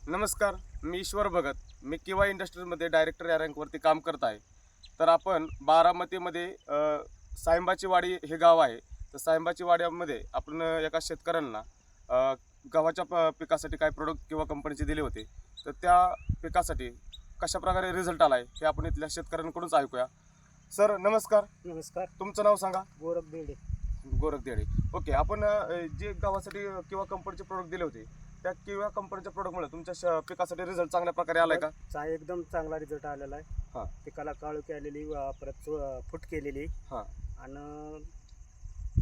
नमस्कार, मी ईश्वर भगत. मी किवा इंडस्ट्रीजमध्ये डायरेक्टर या रँकवरती काम करत आहे. तर आपण बारामतीमध्ये सायंबाची वाडी हे गाव आहे. तर सायंबाची वाड्यामध्ये आपण एका शेतकऱ्यांना गव्हाच्या पिकासाठी काय प्रोडक्ट किंवा कंपनीचे दिले होते. तर त्या पिकासाठी कशाप्रकारे रिझल्ट आला आहे हे आपण इथल्या शेतकऱ्यांकडूनच ऐकूया. सर नमस्कार, नमस्कार. तुमचं नाव सांगा. गोरख बेडे. गोरख देडे. ओके, आपण जे गव्हासाठी किंवा कंपनीचे प्रोडक्ट दिले होते त्या किंवा कंपनीच्या प्रोडक्टमुळे तुमच्या पिकासाठी रिझल्ट चांगल्या प्रकारे आलाय का? एकदम चांगला रिझल्ट आलेला आहे. हां पिकाला काळोखी आलेली, परत फूट केलेली हां आणि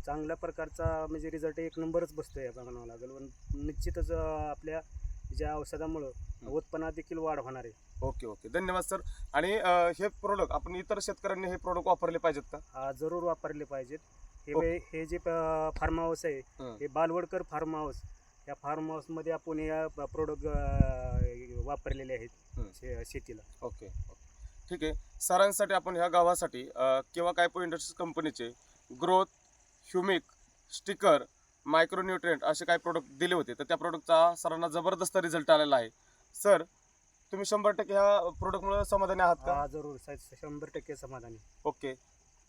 चांगल्या प्रकारचा म्हणजे रिझल्ट एक नंबरच बसतोय म्हणावं लागेल. निश्चितच आपल्या ज्या औषधामुळं उत्पन्नात देखील वाढ होणार आहे. ओके ओके, धन्यवाद सर. आणि हे प्रोडक्ट आपण इतर शेतकऱ्यांनी हे प्रोडक्ट वापरले पाहिजेत का? जरूर वापरले पाहिजेत. हे जे फार्म हाऊस आहे हे बालवडकर फार्म हाऊस. या फार्म हाऊसमध्ये आपण या प्रोडक्ट वापरलेले आहेत शेतीला. ओके ओके, ठीक आहे. सरांसाठी आपण ह्या गावासाठी किंवा कायपो इंडस्ट्रीज कंपनीचे ग्रोथ, ह्युमिक, स्टिकर, मायक्रोन्यूट्रिएंट असे काही प्रोडक्ट दिले होते. तर त्या प्रोडक्टचा सरांना जबरदस्त रिझल्ट आलेला आहे. सर तुम्ही 100% ह्या प्रोडक्टमुळे समाधानी आहात का? जरूर 100% समाधानी. ओके,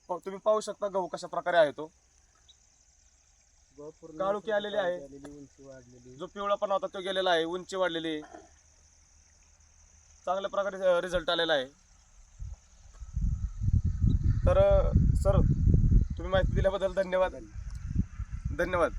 तुम्ही पाहू शकता गहू कशा प्रकारे आहे. तो काळोखी आलेली आहे. उंची वाढलेली. जो पिवळापणा होता तो गेलेला आहे, उंची वाढलेली आहे, चांगल्या प्रकारे रिझल्ट आलेला आहे. तर सर तुम्ही माहिती दिल्याबद्दल धन्यवाद. धन्यवाद.